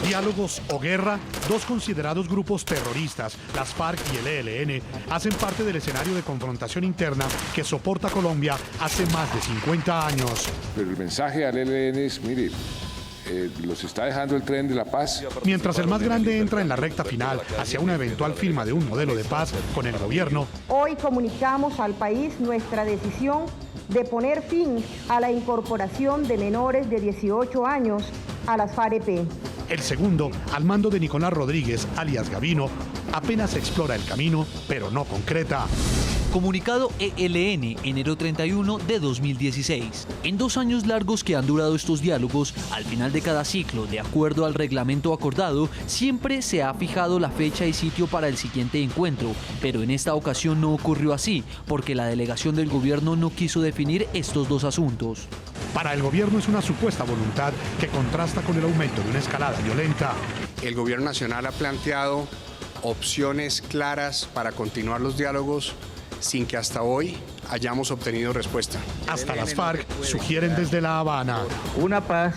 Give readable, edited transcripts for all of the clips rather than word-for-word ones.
Diálogos o guerra, dos considerados grupos terroristas, las FARC y el ELN, hacen parte del escenario de confrontación interna que soporta Colombia hace más de 50 años. Pero el mensaje al ELN es, mire, los está dejando el tren de la paz. Mientras el más grande entra en la recta final hacia una eventual firma de un modelo de paz con el gobierno, hoy comunicamos al país nuestra decisión de poner fin a la incorporación de menores de 18 años a las FAREP. El segundo, al mando de Nicolás Rodríguez, alias Gavino, apenas explora el camino, pero no concreta. Comunicado ELN, enero 31 de 2016. En 2 años largos que han durado estos diálogos, al final de cada ciclo, de acuerdo al reglamento acordado, siempre se ha fijado la fecha y sitio para el siguiente encuentro, pero en esta ocasión no ocurrió así, porque la delegación del gobierno no quiso definir estos dos asuntos. Para el gobierno es una supuesta voluntad que contrasta con el aumento de una escalada violenta. El gobierno nacional ha planteado opciones claras para continuar los diálogos sin que hasta hoy hayamos obtenido respuesta. Hasta las FARC sugieren desde La Habana. Una paz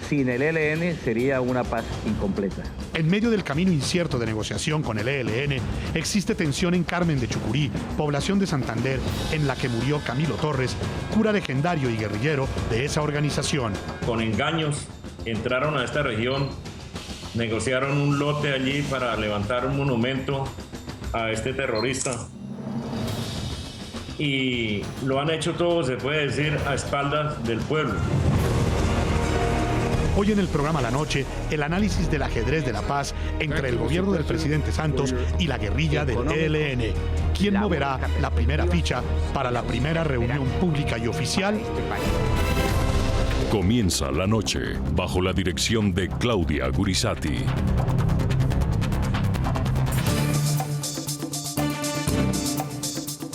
sin el ELN sería una paz incompleta. En medio del camino incierto de negociación con el ELN, existe tensión en Carmen de Chucurí, población de Santander, en la que murió Camilo Torres, cura legendario y guerrillero de esa organización. Con engaños entraron a esta región, negociaron un lote allí para levantar un monumento a este terrorista. Y lo han hecho todo, se puede decir, a espaldas del pueblo. Hoy en el programa La Noche, el análisis del ajedrez de la paz entre el gobierno del presidente Santos y la guerrilla del ELN. ¿Quién moverá la primera ficha para la primera reunión pública y oficial? Comienza La Noche bajo la dirección de Claudia Gurisati.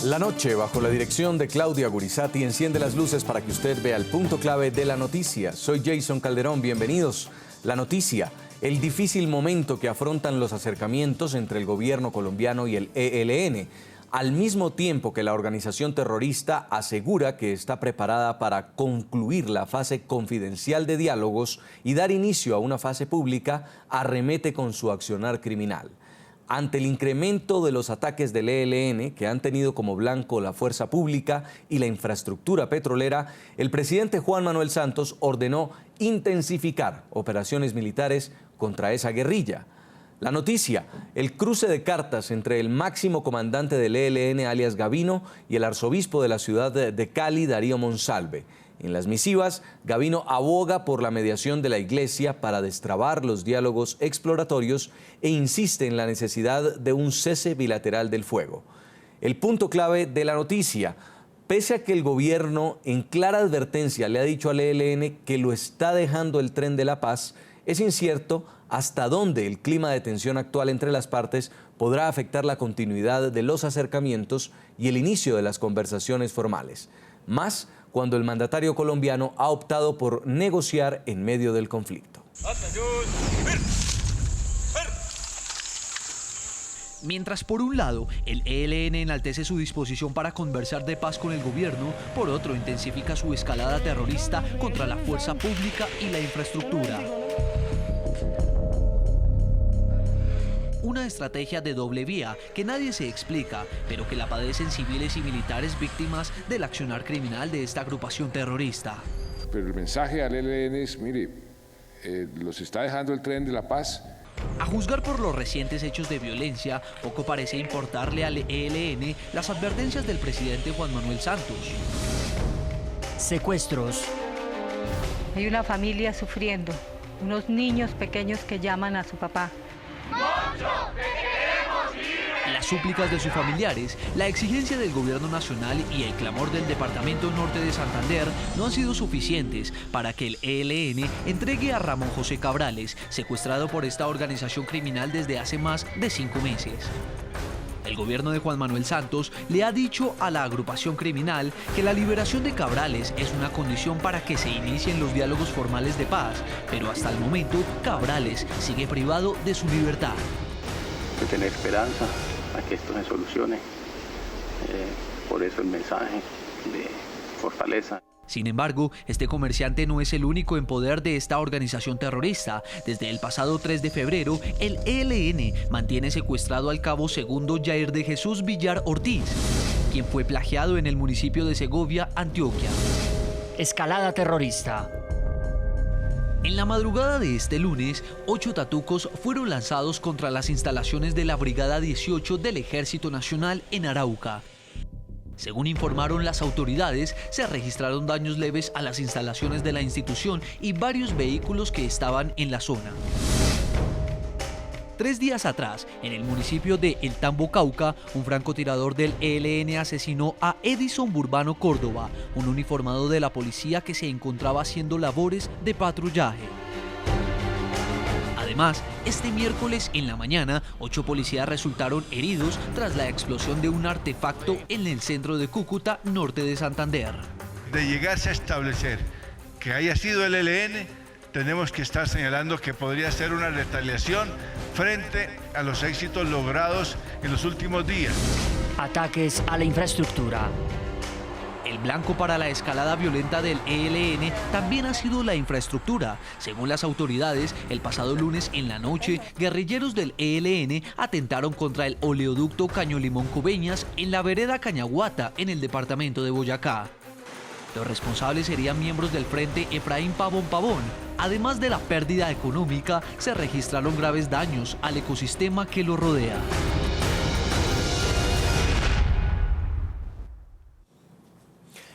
La Noche, bajo la dirección de Claudia Gurisati, enciende las luces para que usted vea el punto clave de la noticia. Soy Jason Calderón, bienvenidos. La noticia, el difícil momento que afrontan los acercamientos entre el gobierno colombiano y el ELN, al mismo tiempo que la organización terrorista asegura que está preparada para concluir la fase confidencial de diálogos y dar inicio a una fase pública, arremete con su accionar criminal. Ante el incremento de los ataques del ELN, que han tenido como blanco la fuerza pública y la infraestructura petrolera, el presidente Juan Manuel Santos ordenó intensificar operaciones militares contra esa guerrilla. La noticia, el cruce de cartas entre el máximo comandante del ELN, alias Gavino, y el arzobispo de la ciudad de Cali, Darío Monsalve. En las misivas, Gavino aboga por la mediación de la Iglesia para destrabar los diálogos exploratorios e insiste en la necesidad de un cese bilateral del fuego. El punto clave de la noticia, pese a que el gobierno en clara advertencia le ha dicho al ELN que lo está dejando el tren de la paz, es incierto hasta dónde el clima de tensión actual entre las partes podrá afectar la continuidad de los acercamientos y el inicio de las conversaciones formales. Más cuando el mandatario colombiano ha optado por negociar en medio del conflicto. Mientras por un lado el ELN enaltece su disposición para conversar de paz con el gobierno, por otro intensifica su escalada terrorista contra la fuerza pública y la infraestructura. Una estrategia de doble vía que nadie se explica, pero que la padecen civiles y militares víctimas del accionar criminal de esta agrupación terrorista. Pero el mensaje al ELN es, mire, los está dejando el tren de la paz. A juzgar por los recientes hechos de violencia, poco parece importarle al ELN las advertencias del presidente Juan Manuel Santos. Secuestros. Hay una familia sufriendo, unos niños pequeños que llaman a su papá. Las súplicas de sus familiares, la exigencia del gobierno nacional y el clamor del departamento norte de Santander no han sido suficientes para que el ELN entregue a Ramón José Cabrales, secuestrado por esta organización criminal desde hace más de 5 meses. El gobierno de Juan Manuel Santos le ha dicho a la agrupación criminal que la liberación de Cabrales es una condición para que se inicien los diálogos formales de paz, pero hasta el momento Cabrales sigue privado de su libertad. De tener esperanza a que esto se solucione, por eso el mensaje de fortaleza. Sin embargo, este comerciante no es el único en poder de esta organización terrorista. Desde el pasado 3 de febrero, el ELN mantiene secuestrado al cabo segundo Jair de Jesús Villar Ortiz, quien fue plagiado en el municipio de Segovia, Antioquia. Escalada terrorista. En la madrugada de este lunes, 8 tatucos fueron lanzados contra las instalaciones de la Brigada 18 del Ejército Nacional en Arauca. Según informaron las autoridades, se registraron daños leves a las instalaciones de la institución y varios vehículos que estaban en la zona. 3 días atrás, en el municipio de El Tambo, Cauca, un francotirador del ELN asesinó a Edison Burbano Córdoba, un uniformado de la policía que se encontraba haciendo labores de patrullaje. Además, este miércoles en la mañana, 8 policías resultaron heridos tras la explosión de un artefacto en el centro de Cúcuta, norte de Santander. De llegarse a establecer que haya sido el ELN, tenemos que estar señalando que podría ser una retaliación frente a los éxitos logrados en los últimos días. Ataques a la infraestructura. El blanco para la escalada violenta del ELN también ha sido la infraestructura. Según las autoridades, el pasado lunes en la noche, guerrilleros del ELN atentaron contra el oleoducto Caño Limón Coveñas en la vereda Cañaguata, en el departamento de Boyacá. Los responsables serían miembros del Frente Efraín Pavón Pavón. Además de la pérdida económica, se registraron graves daños al ecosistema que lo rodea.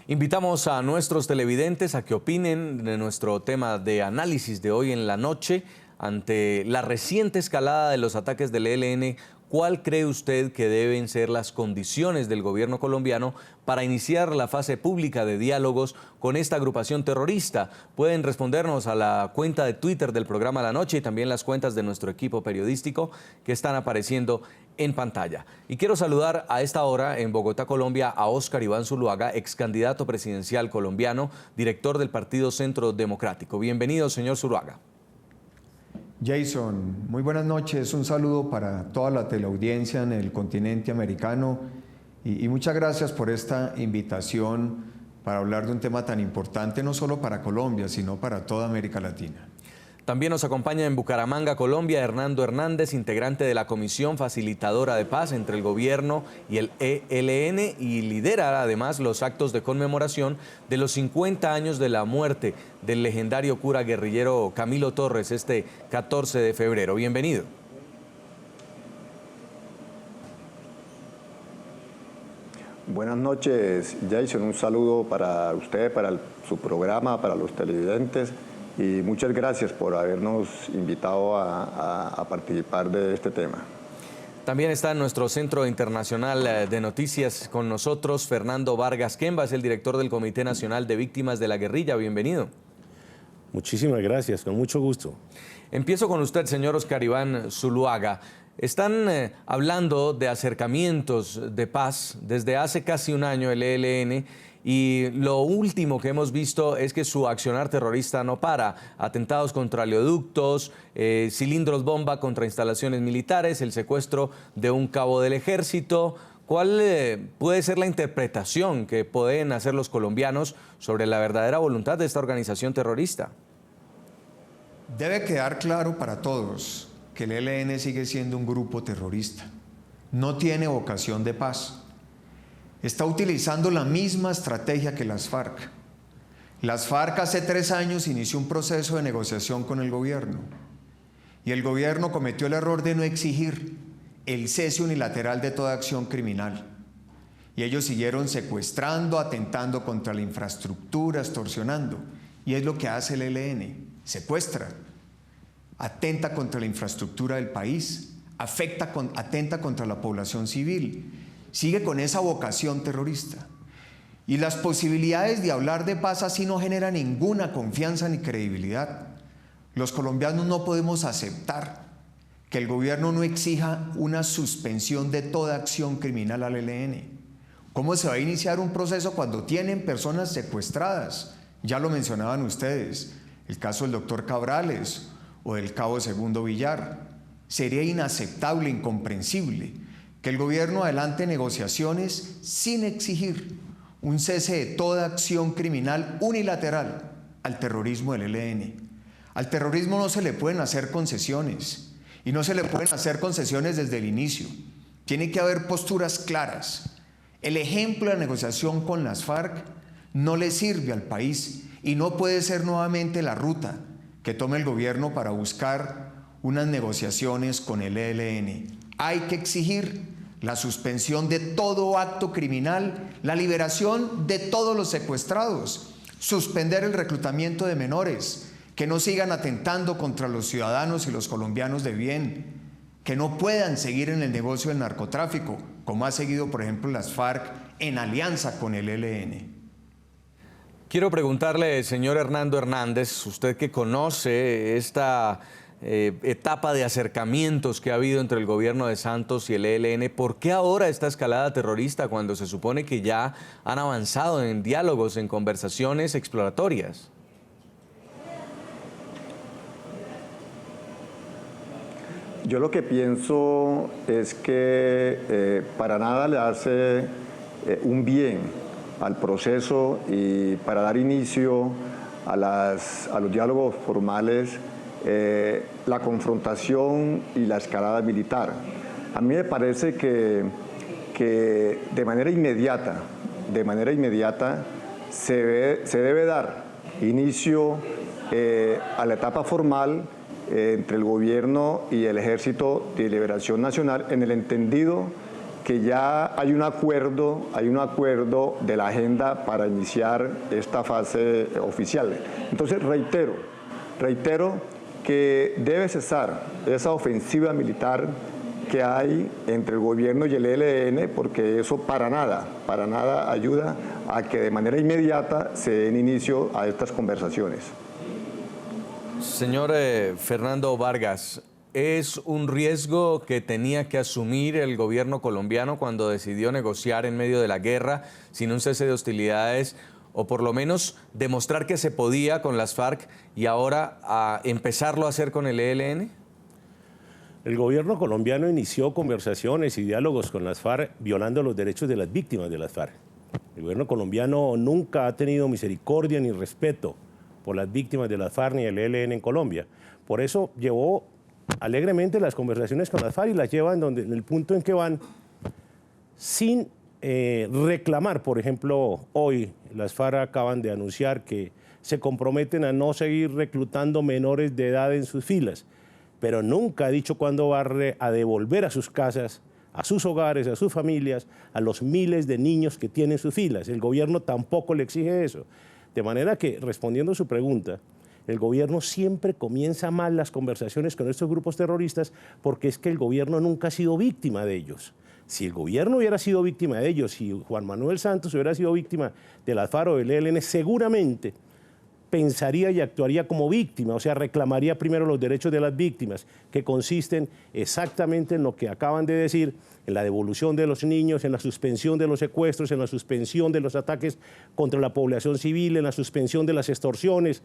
Invitamos a nuestros televidentes a que opinen de nuestro tema de análisis de hoy en la noche. Ante la reciente escalada de los ataques del ELN, ¿cuál cree usted que deben ser las condiciones del gobierno colombiano para iniciar la fase pública de diálogos con esta agrupación terrorista? Pueden respondernos a la cuenta de Twitter del programa La Noche y también las cuentas de nuestro equipo periodístico que están apareciendo en pantalla. Y quiero saludar a esta hora en Bogotá, Colombia, a Óscar Iván Zuluaga, ex candidato presidencial colombiano, director del Partido Centro Democrático. Bienvenido, señor Zuluaga. Jason, muy buenas noches. Un saludo para toda la teleaudiencia en el continente americano y muchas gracias por esta invitación para hablar de un tema tan importante no solo para Colombia, sino para toda América Latina. También nos acompaña en Bucaramanga, Colombia, Hernando Hernández, integrante de la Comisión Facilitadora de Paz entre el Gobierno y el ELN, y lidera además los actos de conmemoración de los 50 años de la muerte del legendario cura guerrillero Camilo Torres este 14 de febrero. Bienvenido. Buenas noches, Jason. Un saludo para usted, para su programa, para los televidentes. Y muchas gracias por habernos invitado a participar de este tema. También está en nuestro Centro Internacional de Noticias con nosotros Fernando Vargas Quemba, es el director del Comité Nacional de Víctimas de la Guerrilla. Bienvenido. Muchísimas gracias, con mucho gusto. Empiezo con usted, señor Óscar Iván Zuluaga. Están hablando de acercamientos de paz desde hace casi un año el ELN, y lo último que hemos visto es que su accionar terrorista no para. Atentados contra oleoductos, cilindros bomba contra instalaciones militares, el secuestro de un cabo del ejército. ¿Cuál puede ser la interpretación que pueden hacer los colombianos sobre la verdadera voluntad de esta organización terrorista? Debe quedar claro para todos que el ELN sigue siendo un grupo terrorista. No tiene vocación de paz. Está utilizando la misma estrategia que las FARC. Las FARC hace 3 años inició un proceso de negociación con el gobierno y el gobierno cometió el error de no exigir el cese unilateral de toda acción criminal. Y ellos siguieron secuestrando, atentando contra la infraestructura, extorsionando. Y es lo que hace el ELN, secuestra, atenta contra la infraestructura del país, atenta contra la población civil. Sigue con esa vocación terrorista. Y las posibilidades de hablar de paz así no generan ninguna confianza ni credibilidad. Los colombianos no podemos aceptar que el gobierno no exija una suspensión de toda acción criminal al ELN. ¿Cómo se va a iniciar un proceso cuando tienen personas secuestradas? Ya lo mencionaban ustedes, el caso del doctor Cabrales o del cabo Segundo Villar. Sería inaceptable, incomprensible que el gobierno adelante negociaciones sin exigir un cese de toda acción criminal unilateral al terrorismo del ELN. Al terrorismo no se le pueden hacer concesiones, y no se le pueden hacer concesiones desde el inicio. Tiene que haber posturas claras. El ejemplo de la negociación con las FARC no le sirve al país y no puede ser nuevamente la ruta que tome el gobierno para buscar unas negociaciones con el ELN. Hay que exigir la suspensión de todo acto criminal, la liberación de todos los secuestrados, suspender el reclutamiento de menores, que no sigan atentando contra los ciudadanos y los colombianos de bien, que no puedan seguir en el negocio del narcotráfico, como ha seguido, por ejemplo, las FARC en alianza con el ELN. Quiero preguntarle, señor Hernando Hernández, usted que conoce esta etapa de acercamientos que ha habido entre el gobierno de Santos y el ELN, ¿por qué ahora esta escalada terrorista cuando se supone que ya han avanzado en diálogos, en conversaciones exploratorias? Yo lo que pienso es que para nada le hace un bien al proceso y para dar inicio a los diálogos formales la confrontación y la escalada militar. A mí me parece que de manera inmediata se debe dar inicio a la etapa formal entre el gobierno y el Ejército de Liberación Nacional, en el entendido que ya hay un acuerdo de la agenda para iniciar esta fase oficial. Entonces reitero que debe cesar esa ofensiva militar que hay entre el gobierno y el ELN, porque eso para nada ayuda a que de manera inmediata se den inicio a estas conversaciones. Señor Fernando Vargas, ¿es un riesgo que tenía que asumir el gobierno colombiano cuando decidió negociar en medio de la guerra sin un cese de hostilidades, o por lo menos demostrar que se podía con las FARC y ahora a empezarlo a hacer con el ELN? El gobierno colombiano inició conversaciones y diálogos con las FARC violando los derechos de las víctimas de las FARC. El gobierno colombiano nunca ha tenido misericordia ni respeto por las víctimas de las FARC ni el ELN en Colombia. Por eso llevó alegremente las conversaciones con las FARC y las lleva en el punto en que van sin reclamar. Por ejemplo, hoy las FARC acaban de anunciar que se comprometen a no seguir reclutando menores de edad en sus filas, pero nunca ha dicho cuándo va a devolver a sus casas, a sus hogares, a sus familias, a los miles de niños que tienen sus filas. El gobierno tampoco le exige eso. De manera que, respondiendo a su pregunta, el gobierno siempre comienza mal las conversaciones con estos grupos terroristas porque es que el gobierno nunca ha sido víctima de ellos. Si el gobierno hubiera sido víctima de ellos, si Juan Manuel Santos hubiera sido víctima de las FARC o del ELN, seguramente pensaría y actuaría como víctima, o sea, reclamaría primero los derechos de las víctimas, que consisten exactamente en lo que acaban de decir, en la devolución de los niños, en la suspensión de los secuestros, en la suspensión de los ataques contra la población civil, en la suspensión de las extorsiones.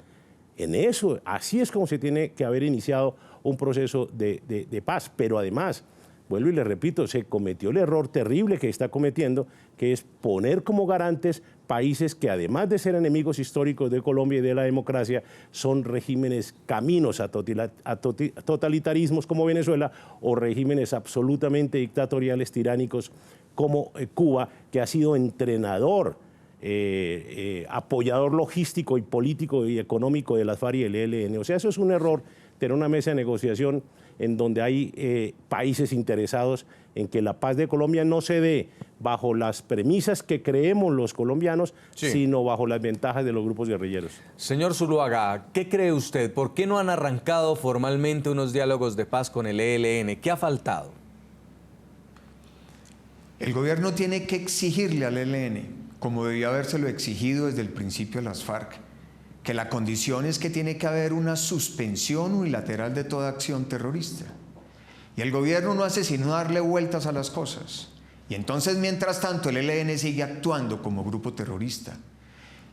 En eso, así es como se tiene que haber iniciado un proceso de paz, pero además, vuelvo y le repito, se cometió el error terrible que está cometiendo, que es poner como garantes países que además de ser enemigos históricos de Colombia y de la democracia, son regímenes caminos a totalitarismos como Venezuela o regímenes absolutamente dictatoriales, tiránicos como Cuba, que ha sido entrenador, apoyador logístico y político y económico de las FARC y el ELN. O sea, eso es un error, tener una mesa de negociación en donde hay países interesados en que la paz de Colombia no se dé bajo las premisas que creemos los colombianos, sí, sino bajo las ventajas de los grupos guerrilleros. Señor Zuluaga, ¿qué cree usted? ¿Por qué no han arrancado formalmente unos diálogos de paz con el ELN? ¿Qué ha faltado? El gobierno tiene que exigirle al ELN, como debía habérselo exigido desde el principio a las FARC, que la condición es que tiene que haber una suspensión unilateral de toda acción terrorista. Y el gobierno no hace sino darle vueltas a las cosas. Y entonces, mientras tanto, el ELN sigue actuando como grupo terrorista.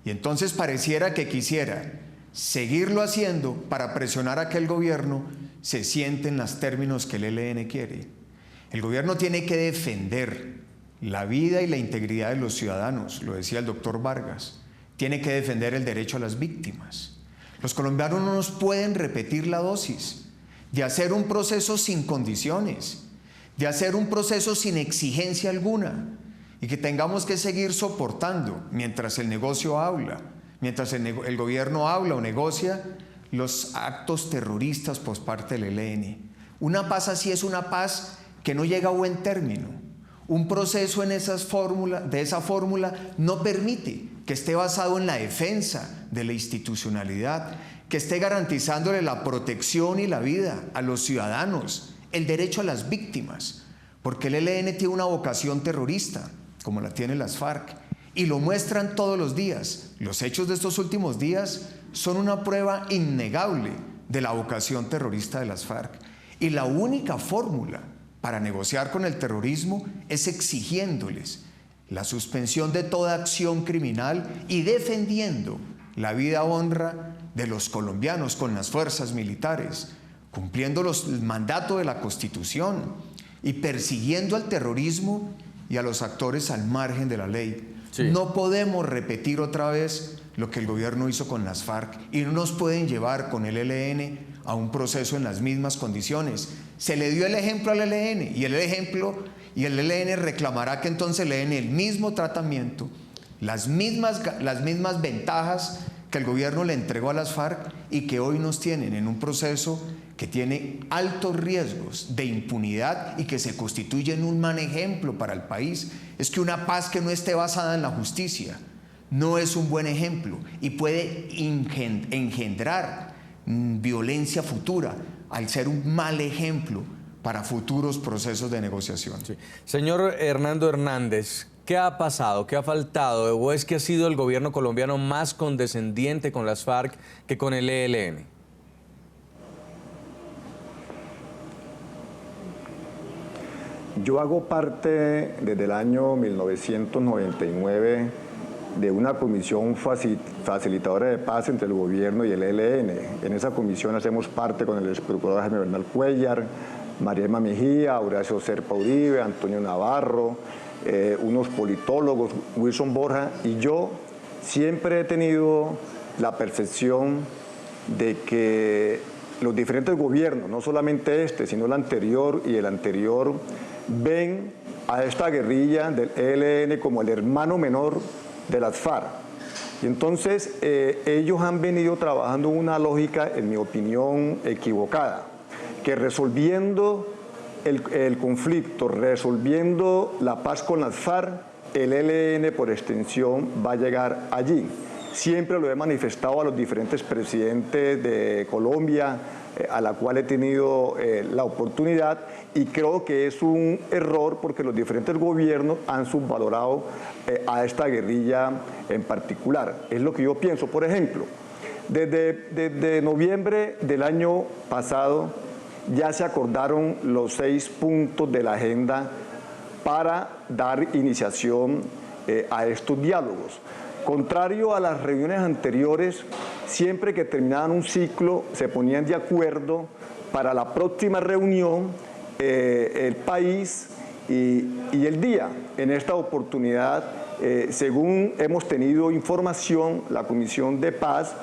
Y entonces pareciera que quisiera seguirlo haciendo para presionar a que el gobierno se siente en los términos que el ELN quiere. El gobierno tiene que defender la vida y la integridad de los ciudadanos, lo decía el doctor Vargas. Tiene que defender el derecho a las víctimas. Los colombianos no nos pueden repetir la dosis de hacer un proceso sin condiciones, de hacer un proceso sin exigencia alguna y que tengamos que seguir soportando mientras el negocio habla, mientras el gobierno habla o negocia los actos terroristas por parte del ELN. Una paz así es una paz que no llega a buen término. Un proceso de esa fórmula no permite que esté basado en la defensa de la institucionalidad, que esté garantizándole la protección y la vida a los ciudadanos, el derecho a las víctimas, porque el ELN tiene una vocación terrorista, como la tienen las FARC, y lo muestran todos los días. Los hechos de estos últimos días son una prueba innegable de la vocación terrorista de las FARC. Y la única fórmula para negociar con el terrorismo es exigiéndoles la suspensión de toda acción criminal y defendiendo la vida honra de los colombianos con las fuerzas militares, cumpliendo el mandato de la Constitución y persiguiendo al terrorismo y a los actores al margen de la ley. Sí. No podemos repetir otra vez lo que el gobierno hizo con las FARC y no nos pueden llevar con el ELN a un proceso en las mismas condiciones. Se le dio el ejemplo al ELN y el ELN reclamará que entonces le den el mismo tratamiento, las mismas ventajas que el gobierno le entregó a las FARC y que hoy nos tienen en un proceso que tiene altos riesgos de impunidad y que se constituye en un mal ejemplo para el país. Es que una paz que no esté basada en la justicia no es un buen ejemplo y puede engendrar violencia futura al ser un mal ejemplo para futuros procesos de negociación. Sí. Señor Hernando Hernández, ¿qué ha pasado? ¿Qué ha faltado? ¿O es que ha sido el gobierno colombiano más condescendiente con las FARC que con el ELN? Yo hago parte desde el año 1999 de una comisión facilitadora de paz entre el gobierno y el ELN. En esa comisión hacemos parte con el exprocurador Jaime Bernal Cuellar, María Emma Mejía, Horacio Serpa Uribe, Antonio Navarro, unos politólogos, Wilson Borja, y yo siempre he tenido la percepción de que los diferentes gobiernos, no solamente este, sino el anterior y el anterior, ven a esta guerrilla del ELN como el hermano menor de las FARC. Y entonces ellos han venido trabajando una lógica, en mi opinión, equivocada, que resolviendo el conflicto, resolviendo la paz con las FARC, el ELN por extensión va a llegar allí. Siempre lo he manifestado a los diferentes presidentes de Colombia, a la cual he tenido la oportunidad, y creo que es un error porque los diferentes gobiernos han subvalorado a esta guerrilla en particular. Es lo que yo pienso. Por ejemplo, desde noviembre del año pasado ya se acordaron los 6 puntos de la agenda para dar iniciación a estos diálogos. Contrario a las reuniones anteriores, siempre que terminaban un ciclo se ponían de acuerdo para la próxima reunión el país y el día. En esta oportunidad, según hemos tenido información, la Comisión de Paz,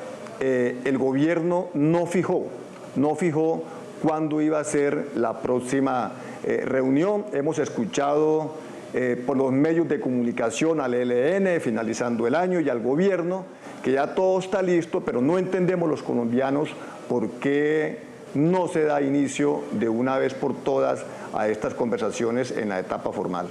el gobierno no fijó cuándo iba a ser la próxima reunión. Hemos escuchado por los medios de comunicación al ELN finalizando el año y al gobierno que ya todo está listo, pero no entendemos los colombianos por qué no se da inicio de una vez por todas a estas conversaciones en la etapa formal.